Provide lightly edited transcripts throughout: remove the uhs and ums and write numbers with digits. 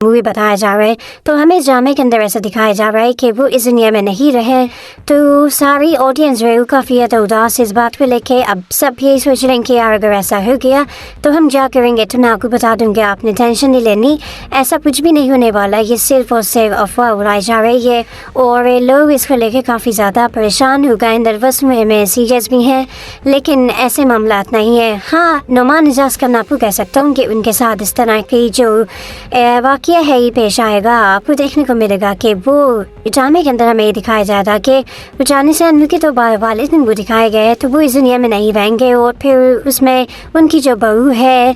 Movie बताया जा रहा है, तो हमें ड्रामे के अंदर ऐसा दिखाया जा रहा है कि वो इस दुनिया में नहीं रहे। तो सारी ऑडियंस जो है वो काफ़ी उदास इस बात को लेके। अब सब यही सोच रहे हैं कि यार अगर ऐसा हो गया तो हम क्या करेंगे। तो मैं आपको बता दूँगी, आपने टेंशन नहीं लेनी, ऐसा कुछ भी नहीं होने वाला। ये सिर्फ और सिर्फ अफवाह उड़ाई जा रही है और लोग इसको लेके काफ़ी ज़्यादा परेशान हो गए, नर्वस हुए में सीरियस भी हैं, लेकिन ऐसे मामला नहीं है। हाँ, नुमान एजाज का मैं आपको कह सकता हूँ कि उनके साथ इस तरह की जो वाक़या है ये पेश आएगा। आपको देखने को मिलेगा कि वो ड्रामे के अंदर हमें ये दिखाया जाएगा कि वो जाने से उनके तो वालिद वो दिखाए गए तो वो इस दुनिया में नहीं रहेंगे। और फिर उसमें उनकी जो बहू है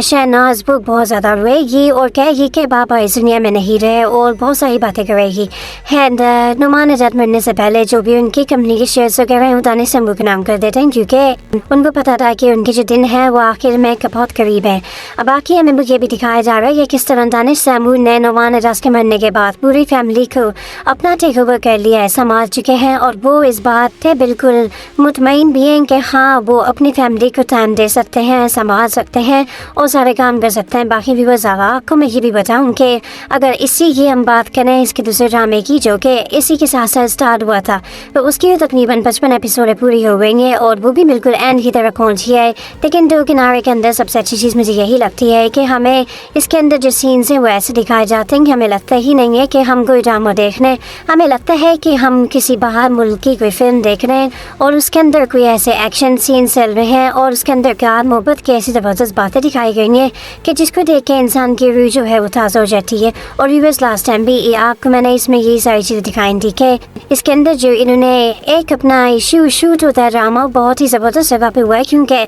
शहनाज, वो बहुत ज़्यादा रोएगी और कहेगी कि बाबा इस दुनिया में नहीं रहे और बहुत सारी बातें करेगी। एंड नुमान एजाज मरने से पहले जो भी उनकी कंपनी के शेयर्स वगैरह हैं दानिश शंभू के नाम कर देते हैं, क्योंकि उनको पता था कि उनके जो दिन है वो आखिर में बहुत करीब है। अब बाकी हमें ये भी दिखाया जा रहा है कि किस तरह दानिश शंभू ने नुमान एजाज के मरने के बाद पूरी फैमिली को अपना टेक ओवर कर लिया है, संभाल चुके हैं। और वो इस बात से बिल्कुल मुतमईन भी हैं कि हाँ वो अपनी फैमिली को टाइम दे सकते हैं, संभाल सकते हैं और सारे काम कर सकते हैं। बाकी व्यूअर्स आपको मैं ये भी बताऊँ कि अगर इसी की हम बात करें इसके दूसरे ड्रामे की जो कि इसी के साथ साथ स्टार्ट हुआ था, तो उसकी तकरीबन 55 एपिसोड पूरी हो गई हैं और वो भी बिल्कुल एंड की तरफ पहुँची है। लेकिन दो किनारे के अंदर सबसे अच्छी चीज़ मुझे यही लगती है कि हमें इसके अंदर जो सीन्स हैं वो ऐसे दिखाए जाते हैं कि हमें लगता ही नहीं है कि हम कोई ड्रामा देख रहे हैं, हमें लगता है कि हम किसी बाहर मुल्क की कोई फिल्म देख रहे हैं और उसके अंदर कोई ऐसे एक्शन सीन चल रहे हैं और उसके अंदर प्यार मोहब्बत की ऐसी ज़बरदस्त बातें दिखाई गई हैं कि जिसको देख के इंसान की रूह जो है वो ताज़ा हो जाती है। और व्यूअर्स लास्ट टाइम भी आपको मैंने इसमें यही सारी चीज़ें दिखाई थी कि इसके अंदर जो इन्होंने एक अपना शूट होता है ड्रामा बहुत ही ज़बरदस्त जगह पे हुआ है, क्योंकि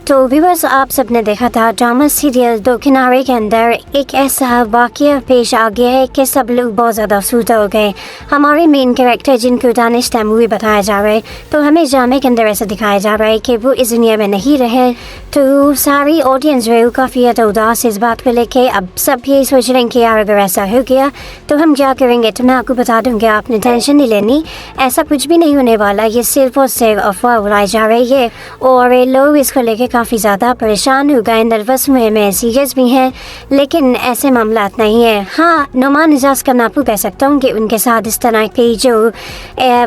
तो व्यूअर्स आप सब ने देखा था ड्रामा सीरियल दो किनारे के अंदर एक ऐसा वाक़या पेश आ गया है कि सब लोग बहुत ज़्यादा अफसरदा हो गए। हमारे मेन कैरेक्टर जिनको दानिश तैमूरी बताया जा रहा है, तो हमें ड्रामे के अंदर ऐसा दिखाया जा रहा है कि वो इस दुनिया में नहीं रहे। तो सारी ऑडियंस जो है वो काफ़ी उदास इस बात को लेके। अब सब यही सोच रहे हैं कि यार अगर ऐसा हो गया तो हम क्या करेंगे। तो मैं आपको बता दूँगी, आपने टेंशन नहीं लेनी, ऐसा कुछ भी नहीं होने वाला। ये सिर्फ और सिर्फ अफवाह उड़ाई जा रही है और लोग इसको लेके काफ़ी ज़्यादा परेशान हो गए, नर्वस हुए में सीरियस भी हैं, लेकिन ऐसे मामला नहीं है। हाँ, नुमान एजाज का मैं आपको कह सकता हूँ कि उनके साथ इस तरह की जो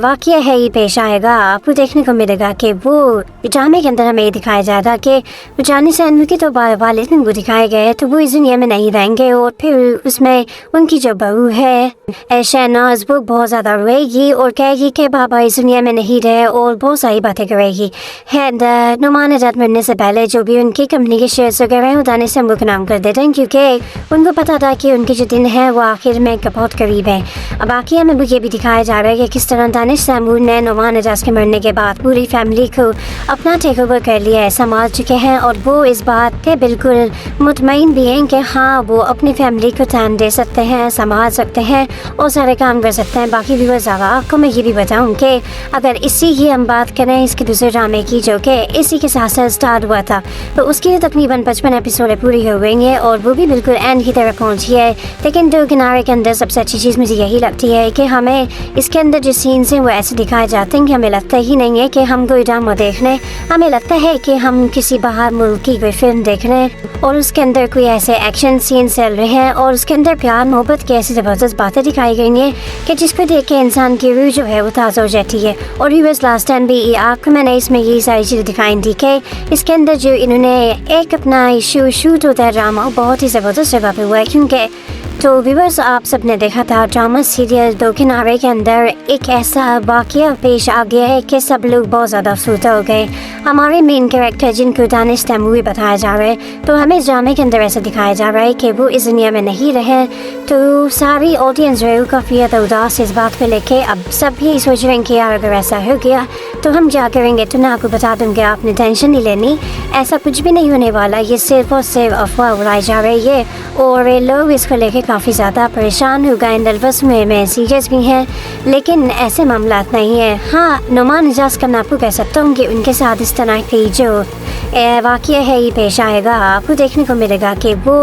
वाक़या है ये पेश आएगा। आपको देखने को मिलेगा कि वो ड्रामे के अंदर हमें ये दिखाया जाएगा कि जाने से उनके तो वालिद वो दिखाए गए तो वो इस दुनिया में नहीं रहेंगे। और फिर उसमें उनकी जो बहू है शहनाज, वो बहुत ज़्यादा रोएगी और कहेगी कि बाबा इस दुनिया में नहीं रहे और बहुत सारी बातें करेगी। एंड नुमान एजाज मरने से पहले जो भी उनकी कंपनी के शेयर्स वगैरह हैं दानिश शंभू के नाम कर देते हैं, क्योंकि उनको पता था कि उनके जो दिन है वो आखिर में बहुत करीब है। अब बाकी हमें ये भी दिखाया जा रहा है कि किस तरह दानिश शंभू ने नुमान एजाज के मरने के बाद पूरी फैमिली को अपना टेक ओवर कर लिया है, संभाल चुके हैं। और वो इस बात पे बिल्कुल मुतमईन भी हैं कि हाँ वो अपनी फैमिली को टाइम दे सकते हैं, संभाल सकते हैं और सारे काम कर सकते हैं। बाकी व्यूअर्स आपको मैं ये भी बताऊँ कि अगर इसी की हम बात करें इसके दूसरे ड्रामे की जो कि इसी के साथ साथ स्टार्ट हुआ था, तो उसकी तकरीबन 55 एपिसोड पूरी हो गई हैं और वो भी बिल्कुल एंड की तरफ पहुँची है। लेकिन दो किनारे के अंदर सबसे अच्छी चीज़ मुझे यही लगती है कि हमें इसके अंदर जो सीन्स हैं वो ऐसे दिखाए जाते हैं कि hमें लगता ही नहीं है कि हम कोई ड्रामा देख रहे हैं, हमें लगता है कि हम किसी बाहर मुल्क की कोई फिल्म देख रहे हैं और उसके अंदर कोई ऐसे एक्शन सीन चल रहे हैं और उसके अंदर प्यार मोहब्बत की ऐसी ज़बरदस्त बातें दिखाई गई हैं कि जिसको देख के इंसान की रूह जो है वो ताज़ा हो जाती है। और व्यूअर्स लास्ट टाइम भी आपको मैंने इसमें यही सारी चीज़ें दिखाई थी कि इसके अंदर जो इन्होंने एक अपना शूट होता है ड्रामा बहुत ही ज़बरदस्त जगह पे हुआ है, क्योंकि तो व्यूअर्स आप सब ने देखा था ड्रामा सीरियल दो किनारे के अंदर एक ऐसा वाक़या पेश आ गया है कि सब लोग बहुत ज़्यादा अफसरदा हो गए। हमारे मेन कैरेक्टर जिनको दानिश तैमूरी बताया जा रहा है, तो हमें ड्रामे के अंदर ऐसा दिखाया जा रहा है कि वो इस दुनिया में नहीं रहे। तो सारी ऑडियंस जो है वो काफ़ी उदास इस बात को लेके। अब सब यही सोच रहे हैं कि यार अगर ऐसा हो गया तो हम क्या करेंगे। तो मैं आपको बता दूँगी, आपने टेंशन नहीं लेनी, ऐसा कुछ भी नहीं होने वाला। ये सिर्फ और सिर्फ अफवाह उड़ाई जा रही है और लोग इसको लेके काफ़ी ज़्यादा परेशान हो गए, नर्वस हुए में सीरियस भी हैं, लेकिन ऐसे मामला नहीं है। हाँ, नुमान एजाज का मैं आपको कह सकता हूँ कि उनके साथ इस तरह की जो वाक़या है ये पेश आएगा, आपको देखने को मिलेगा कि वो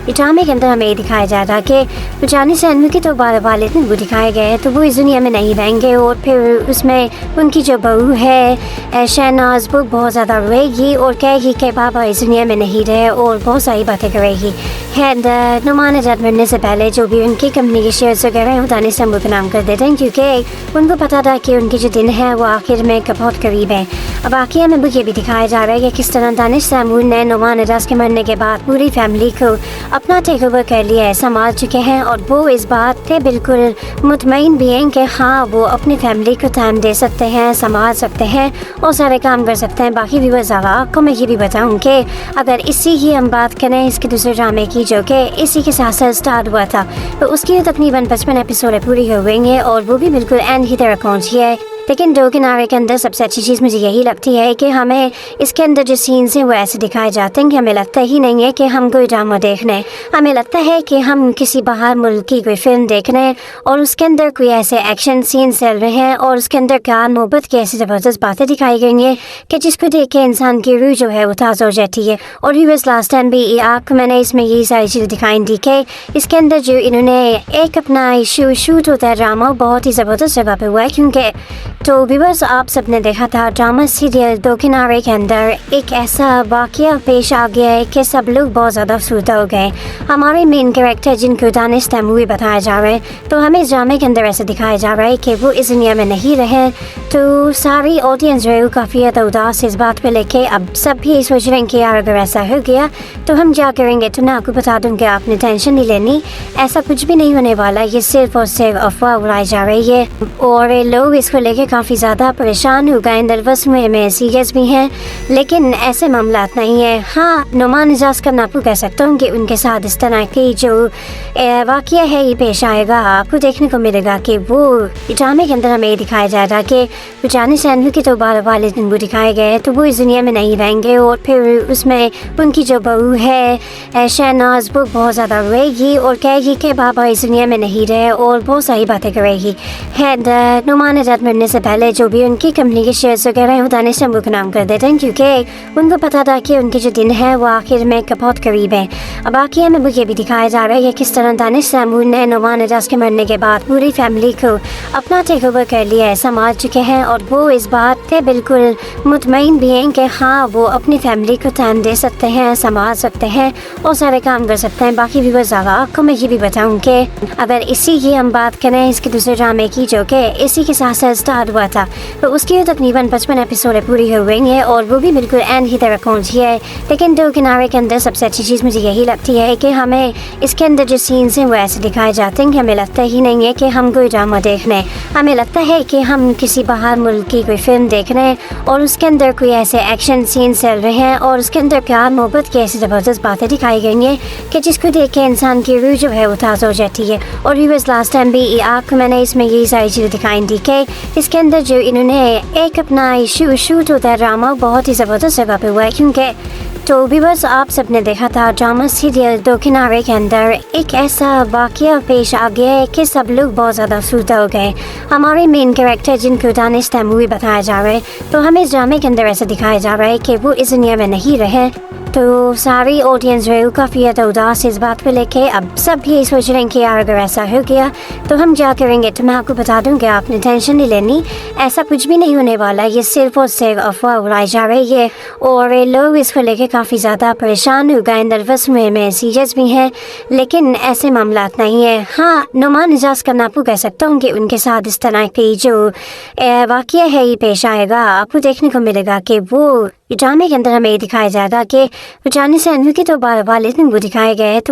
ड्रामे के अंदर हमें ये दिखाया जा रहा कि जानी से अनवी के तो वालिद वो दिखाए गए तो वो इस दुनिया में नहीं रहेंगे और फिर उसमें उनकी जो बहू है शहनाज वो बहुत ज़्यादा रोएगी और कहेगी कि पापा इस दुनिया में नहीं रहे और बहुत सारी बातें करेगी। एंड नुमान नजात मरने से पहले जो भी उनकी कंपनी के शेयर्स वगैरह हैं दानिश तैमूर का नाम कर देते हैं क्योंकि उनको पता था कि उनके जो दिन है वो आखिर में बहुत करीब है। अब वाक़या में ये भी दिखाया जा रहा है कि किस तरह दानिश तैमूर ने नुमान नजात के मरने के बाद पूरी फैमिली को अपना टेक ओवर कर लिया है, संभाल चुके हैं और वो इस बात पे बिल्कुल मुतमईन भी हैं कि हाँ वो अपनी फैमिली को टाइम दे सकते हैं, संभाल सकते हैं और सारे काम कर सकते हैं। बाकी व्यूअर्स आपको मैं ये भी बताऊँ कि अगर इसी की हम बात करें इसके दूसरे ड्रामे की जो कि इसी के साथ साथ स्टार्ट हुआ था तो उसकी तकरीबन 55 एपिसोड पूरी हो गई हैं और वो भी बिल्कुल एंड की तरह पहुँची है। लेकिन दो किनारे के अंदर सबसे अच्छी चीज़ मुझे यही लगती है कि हमें इसके अंदर जो सीन्स हैं वो ऐसे दिखाए जाते हैं कि हमें लगता ही नहीं है कि हम कोई ड्रामा देख रहे हैं, हमें लगता है कि हम किसी बाहर मुल्क की कोई फिल्म देख रहे हैं और उसके अंदर कोई ऐसे एक्शन सीन चल रहे हैं और उसके अंदर प्यार मोहब्बत की ऐसी ज़बरदस्त बातें दिखाई गई हैं कि जिसको देख के इंसान की रूह जो है वो ताज़ा हो जाती है। और भी बस लास्ट टाइम भी आपको मैंने इसमें यही सारी चीज़ें दिखाई दी कि इसके अंदर जो इन्होंने एक अपना शूट होता है ड्रामा बहुत ही ज़बरदस्त जगह पर हुआ है क्योंकि तो व्यूअर्स आप सब ने देखा था ड्रामा सीरियल दो किनारे के अंदर एक ऐसा वाक़या पेश आ गया है कि सब लोग बहुत ज़्यादा अफसरदा हो गए। हमारे मेन कैरेक्टर जिनको दानिश तैमूर बताया जा रहा है तो हमें इस ड्रामे के अंदर ऐसा दिखाया जा रहा है कि वो इस दुनिया में नहीं रहे तो सारी ऑडियंस जो है वो काफ़ी उदास इस बात पे लेके अब सब भी सोच रहे हैं कि यार अगर ऐसा हो गया तो हम क्या करेंगे। तो मैं आपको बता दूँ कि आपने टेंशन नहीं लेनी, ऐसा कुछ भी नहीं होने वाला, ये सिर्फ और सिर्फ अफवाह उड़ाई जा रही है और लोग इसको लेके काफ़ी ज़्यादा परेशान हो गए, नर्वस हुए में सीरियस भी हैं, लेकिन ऐसे मामला नहीं है। हाँ नुमान नजात का नापू कह सकता हूँ कि उनके साथ इस तरह की जो वाक़या है ये पेश आएगा, आपको देखने को मिलेगा कि वो ड्रामे के अंदर हमें दिखाया जाएगा कि जानी सैनवी के तो वालिद वो दिखाए गए तो वो इस दुनिया में नहीं रहेंगे और फिर उसमें उनकी जो बहू है शहनाज वो बहुत ज़्यादा रोएगी और कहेगी कि पापा इस दुनिया में नहीं रहे और बहुत सारी बातें करेगी। एंड नुमान नजात मरने से पहले जो भी उनकी कंपनी के शेयर्स वगैरह हैं दानिश तैमूर का नाम कर देते हैं क्योंकि उनको पता था कि उनके जो दिन है वो आखिर में बहुत करीब है। अब बाकी हमें ये भी दिखाया जा रहा है कि किस तरह दानिश तैमूर ने नुमान नजात के मरने के बाद पूरी फैमिली को अपना टेक ओवर कर लिया है, संभाल चुके हैं और वो इस बात पे बिल्कुल मुतमईन भी हैं कि हाँ वो अपनी फैमिली को टाइम दे सकते हैं, संभाल सकते हैं और सारे काम कर सकते हैं। बाकी भी बस आपको मैं ये भी बताऊँ कि अगर इसी की हम बात करें इसके दूसरे ड्रामे की जो कि इसी के साथ साथ स्टार्ट हुआ था तो उसकी तकरीबन 55 एपिसोड पूरी हो गई हैं और वो भी बिल्कुल एंड की तरह पहुँची है। लेकिन दो किनारे के अंदर सबसे अच्छी चीज़ मुझे यही लगती है कि हमें इसके अंदर जो सीन्स हैं वो ऐसे दिखाए जाते हैं कि हमें लगता ही नहीं है कि हम कोई ड्रामा देख रहे हैं, हमें लगता है कि हम किसी बाहर मुल्क की कोई फिल्म देख रहे हैं और उसके अंदर कोई ऐसे एक्शन सीन चल रहे हैं और उसके अंदर प्यार मोहब्बत की ऐसी ज़बरदस्त बातें दिखाई गई हैं कि जिसको देख के इंसान की रूह जो है वो ताज़ा हो जाती है। और भी बस लास्ट टाइम भी आपको मैंने इसमें यही सारी चीज़ें दिखाई दी कि इसके अंदर जो इन्होंने एक अपना शूट होता है ड्रामा बहुत ही ज़बरदस्त जगह पे हुआ है क्योंकि तो भी बस आप सब ने देखा था ड्रामा सीरियल दो किनारे के अंदर एक ऐसा वाक़या पेश आ गया है कि सब लोग बहुत ज़्यादा अफसरदा हो गए। हमारे मेन कैरेक्टर जिनको दानिश तैमूर बताया जा रहा है तो हमें इस ड्रामे के अंदर ऐसा दिखाया जा रहा है कि वो इस दुनिया में नहीं रहे तो सारी ऑडियंस जो है वो काफ़ी उदास इस बात पे लेके अब सब भी सोच रहे हैं कि यार अगर ऐसा हो गया तो हम क्या करेंगे। तो मैं आपको बता दूं कि आपने टेंशन नहीं लेनी, ऐसा कुछ भी नहीं होने वाला, ये सिर्फ और सिर्फ अफवाह उड़ाई जा रही है और लोग इसको लेके काफ़ी ज़्यादा परेशान हो गए, नर्वस हुए में सीरियस भी हैं, लेकिन ऐसे मामला नहीं है। हाँ नुमान नजात का नापू कह सकता हूँ कि उनके साथ इस तरह की जो वाक़या है ये पेश आएगा, आपको देखने को मिलेगा कि वो ड्रामे के अंदर हमें दिखाया जाएगा कि जानी से अनवी के तो वालिद वो दिखाए गए। तो